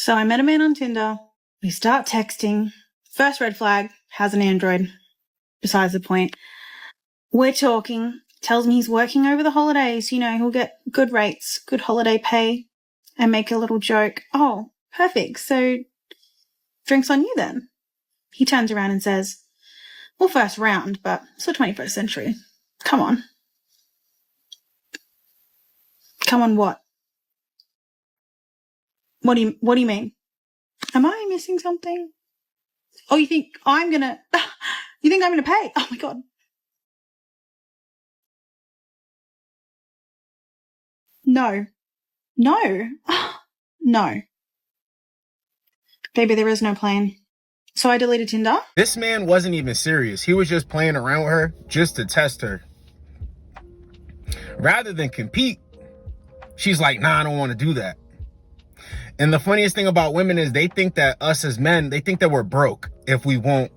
So I met a man on Tinder. We start texting. First red flag, has an Android. Besides the point. We're talking. Tells me he's working over the holidays. You know, he'll get good rates, good holiday pay. And make a little joke. Oh, perfect. So, drinks on you then. He turns around and says, well, first round, but it's the 21st century. Come on. Come on what? What do you mean? Am I missing something? Oh, you think I'm gonna pay? Oh my God. No. No. Baby, there is no plan. So I deleted Tinder. This man wasn't even serious. He was just playing around with her just to test her. Rather than compete, she's like, nah, I don't want to do that. And the funniest thing about women is they think that us as men, they think that we're broke if we won't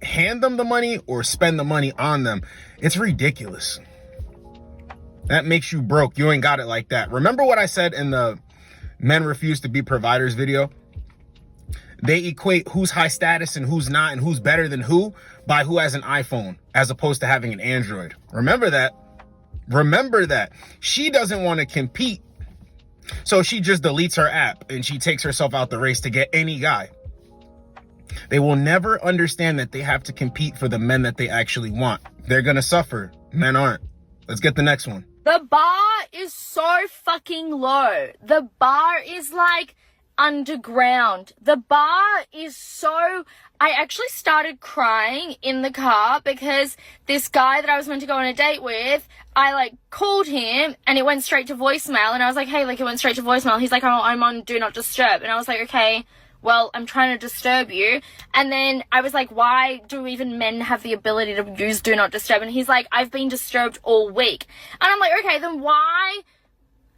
hand them the money or spend the money on them. It's ridiculous. That makes you broke. You ain't got it like that. Remember what I said in the men refuse to be providers video? They equate who's high status and who's not and who's better than who by who has an iPhone as opposed to having an Android. Remember that. Remember that. She doesn't want to compete. So she just deletes her app and she takes herself out the race to get any guy. They will never understand that they have to compete for the men that they actually want. They're going to suffer. Men aren't. Let's get the next one. The bar is so fucking low. The bar is like underground. The bar is so... I actually started crying in the car because this guy that I was meant to go on a date with, I like called him and it went straight to voicemail, and I was like, hey, like it went straight to voicemail. He's like, oh, I'm on Do Not Disturb. And I was like, okay, well, I'm trying to disturb you. And then I was like, why do even men have the ability to use Do Not Disturb? And he's like, I've been disturbed all week. And I'm like, okay, then why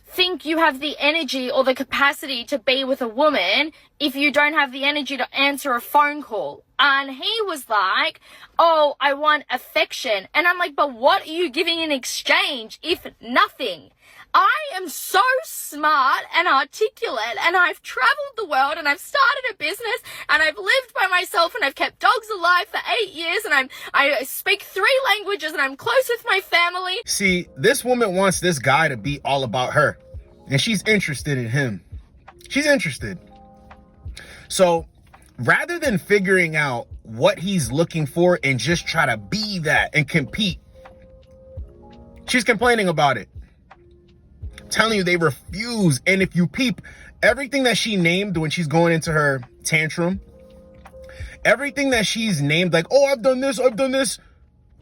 think you have the energy or the capacity to be with a woman if you don't have the energy to answer a phone call? And he was like, oh, I want affection. And I'm like, but what are you giving in exchange if nothing? I am so smart and articulate, and I've traveled the world, and I've started a business, and I've lived by myself, and I've kept dogs alive for 8 years, and I speak 3 languages, and I'm close with my family. See, this woman wants this guy to be all about her, and she's interested in him. She's interested. So rather than figuring out what he's looking for and just try to be that and compete, she's complaining about it. Telling you they refuse. And if you peep everything that she named when she's going into her tantrum, everything that she's named, like, oh, I've done this,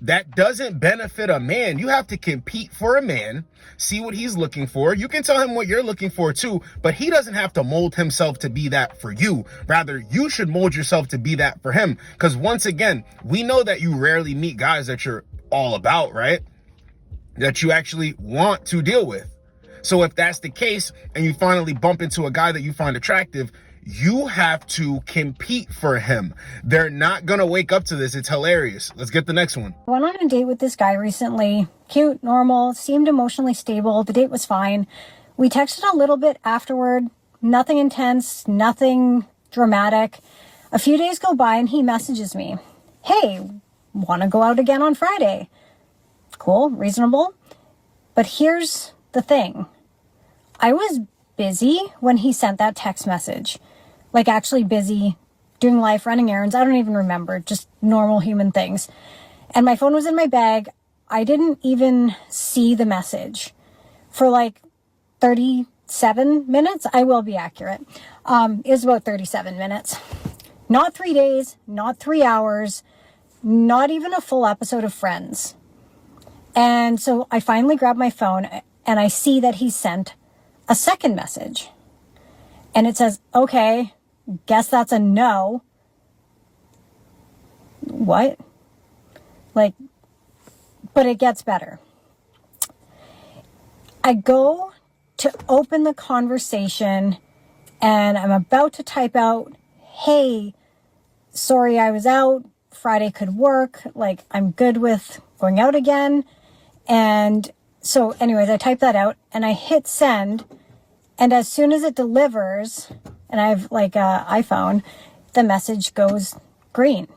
that doesn't benefit a man. You have to compete for a man, see what he's looking for. You can tell him what you're looking for too, but he doesn't have to mold himself to be that for you. Rather, you should mold yourself to be that for him. Because once again, we know that you rarely meet guys that you're all about, right? That you actually want to deal with. So if that's the case and you finally bump into a guy that you find attractive, you have to compete for him. They're not going to wake up to this. It's hilarious. Let's get the next one. I went on a date with this guy recently. Cute, normal, seemed emotionally stable. The date was fine. We texted a little bit afterward. Nothing intense, nothing dramatic. A few days go by and he messages me. Hey, want to go out again on Friday? Cool, reasonable. But here's the thing. I was busy when he sent that text message. Like actually busy, doing life, running errands. I don't even remember, just normal human things. And my phone was in my bag. I didn't even see the message for like 37 minutes. I will be accurate. It was about 37 minutes. Not 3 days, not 3 hours, not even a full episode of Friends. And so I finally grabbed my phone and I see that he sent a second message. And it says, okay, guess that's a no. What? Like, but it gets better. I go to open the conversation and I'm about to type out, hey, sorry I was out. Friday could work. Like, I'm good with going out again. And so anyways, I type that out and I hit send. And as soon as it delivers, and I have like a iPhone, the message goes green.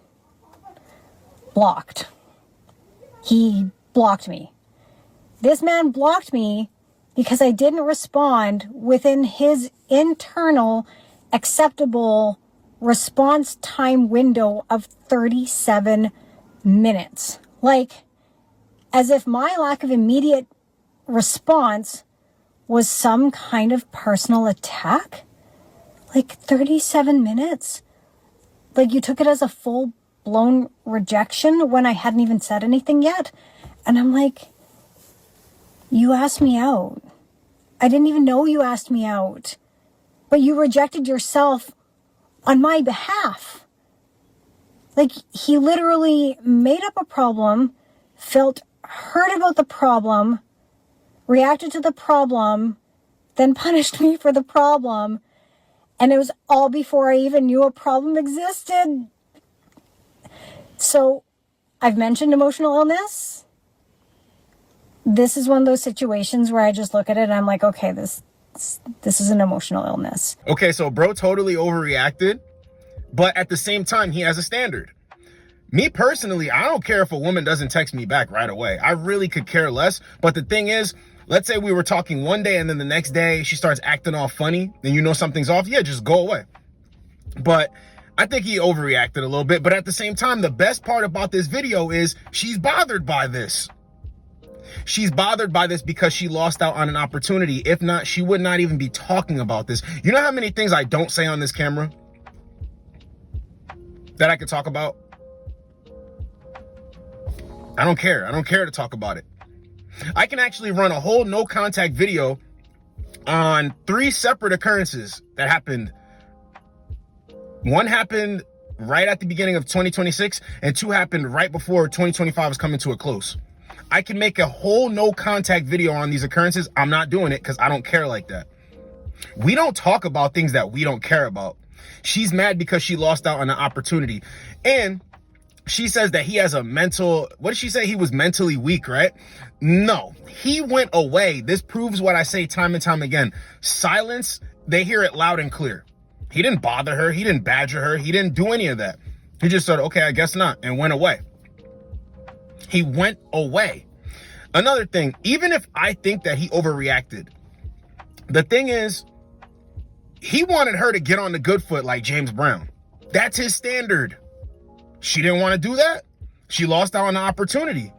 Blocked. He blocked me. This man blocked me because I didn't respond within his internal acceptable response time window of 37 minutes. Like, as if my lack of immediate response was some kind of personal attack. Like 37 minutes? Like you took it as a full-blown rejection when I hadn't even said anything yet? And I'm like, you asked me out. I didn't even know you asked me out. But you rejected yourself on my behalf. Like, he literally made up a problem, felt hurt about the problem, reacted to the problem, then punished me for the problem. And it was all before I even knew a problem existed. So, I've mentioned emotional illness. This is one of those situations where I just look at it and I'm like, okay, this is an emotional illness. Okay, so bro totally overreacted, but at the same time, he has a standard. Me personally, I don't care if a woman doesn't text me back right away. I really could care less. But the thing is, let's say we were talking one day and then the next day she starts acting all funny, then you know something's off. Yeah, just go away. But I think he overreacted a little bit. But at the same time, the best part about this video is she's bothered by this. She's bothered by this because she lost out on an opportunity. If not, she would not even be talking about this. You know how many things I don't say on this camera that I could talk about? I don't care. I don't care to talk about it. I can actually run a whole no contact video on 3 separate occurrences that happened. One happened right at the beginning of 2026 and 2 happened right before 2025 is coming to a close. I can make a whole no contact video on these occurrences. I'm not doing it because I don't care like that. We don't talk about things that we don't care about. She's mad because she lost out on an opportunity. And she says that he has a mental, what did she say? He was mentally weak, right? No, he went away. This proves what I say time and time again. Silence, they hear it loud and clear. He didn't bother her. He didn't badger her. He didn't do any of that. He just said, okay, I guess not, and went away. He went away. Another thing, even if I think that he overreacted, the thing is, he wanted her to get on the good foot like James Brown. That's his standard. She didn't want to do that. She lost out on the opportunity.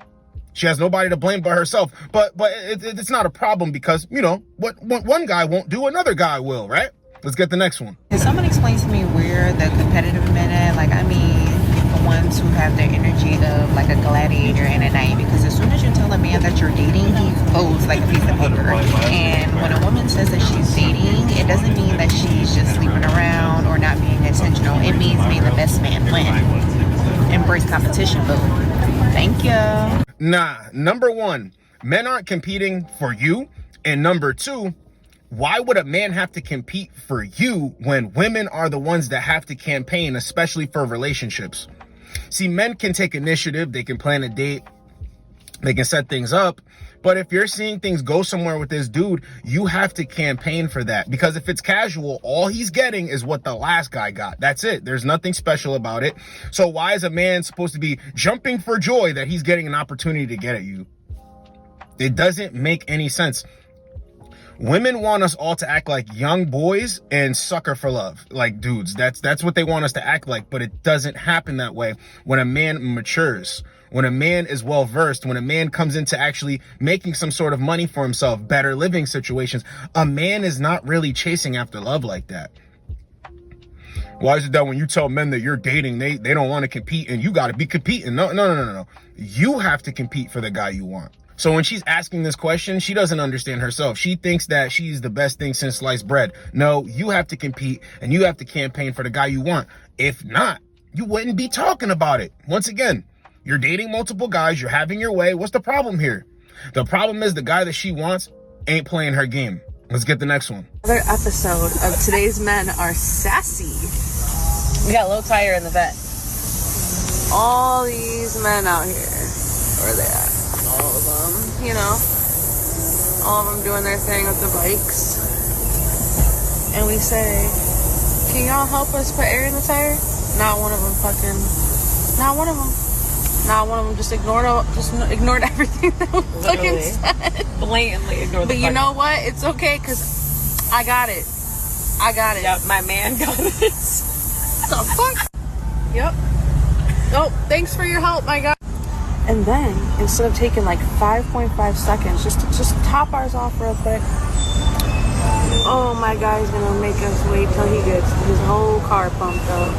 She has nobody to blame but herself. But it's not a problem because, you know, what one guy won't do, another guy will, right? Let's get the next one. Can someone explain to me where the competitive men at? Like, I mean, the ones who have their energy of like a gladiator in a knight. Because as soon as you tell a man that you're dating, he folds like a piece of paper. And when a woman says that she's dating, it doesn't mean that she's just sleeping around or not being intentional. It means being the best man win. Embrace competition, boo. Thank you. Nah, number 1, men aren't competing for you. And number 2, why would a man have to compete for you when women are the ones that have to campaign, especially for relationships? See, men can take initiative. They can plan a date. They can set things up. But if you're seeing things go somewhere with this dude, you have to campaign for that. Because if it's casual, all he's getting is what the last guy got. That's it. There's nothing special about it. So why is a man supposed to be jumping for joy that he's getting an opportunity to get at you? It doesn't make any sense. Women want us all to act like young boys and sucker for love, like dudes. That's what they want us to act like, but it doesn't happen that way when a man matures, when a man is well-versed, when a man comes into actually making some sort of money for himself, better living situations. A man is not really chasing after love like that. Why is it that when you tell men that you're dating, they don't want to compete and you got to be competing? No. You have to compete for the guy you want. So when she's asking this question, she doesn't understand herself. She thinks that she's the best thing since sliced bread. No, you have to compete and you have to campaign for the guy you want. If not, you wouldn't be talking about it. Once again, you're dating multiple guys. You're having your way. What's the problem here? The problem is the guy that she wants ain't playing her game. Let's get the next one. Another episode of Today's Men Are Sassy. We got a low tire in the vet. All these men out here. Where are they at? All of them, you know, all of them doing their thing with the bikes. And we say, Can y'all help us put air in the tire? Not one of them not one of them. Not one of them just ignored everything that was fucking said. Blatantly ignored. But you know what? It's okay because I got it. Yep, my man got it. The fuck? Yep. Oh, thanks for your help, my God. And then instead of taking like 5.5 seconds, just top ours off real quick. Oh, my guy's gonna make us wait till he gets his whole car pumped up.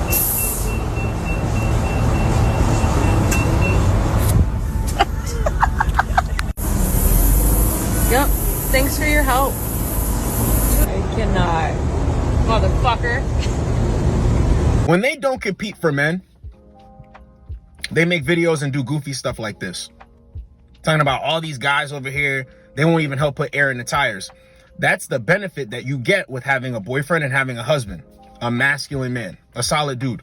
Yep. Thanks for your help. I cannot. Motherfucker. When they don't compete for men, they make videos and do goofy stuff like this. Talking about all these guys over here, they won't even help put air in the tires. That's the benefit that you get with having a boyfriend and having a husband, a masculine man, a solid dude.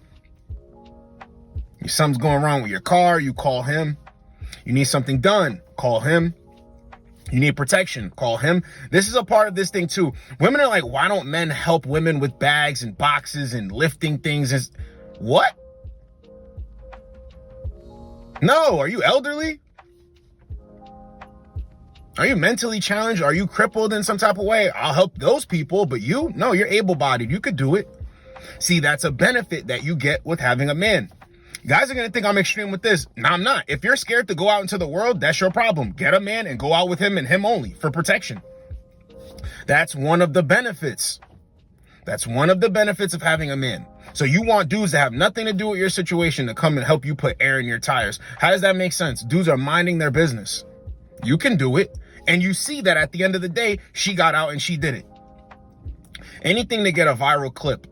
If something's going wrong with your car, you call him. You need something done, call him. You need protection, call him. This is a part of this thing too. Women are like, why don't men help women with bags and boxes and lifting things? What? No, are you elderly? Are you mentally challenged? Are you crippled in some type of way? I'll help those people, but you? No, you're able-bodied. You could do it. See, that's a benefit that you get with having a man. Guys are going to think I'm extreme with this. No, I'm not. If you're scared to go out into the world, that's your problem. Get a man and go out with him and him only for protection. That's one of the benefits. That's one of the benefits of having a man. So you want dudes that have nothing to do with your situation to come and help you put air in your tires. How does that make sense? Dudes are minding their business. You can do it. And you see that at the end of the day, she got out and she did it. Anything to get a viral clip.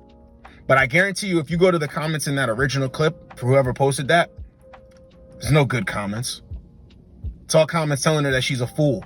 But I guarantee you, if you go to the comments in that original clip for whoever posted that, there's no good comments. It's all comments telling her that she's a fool.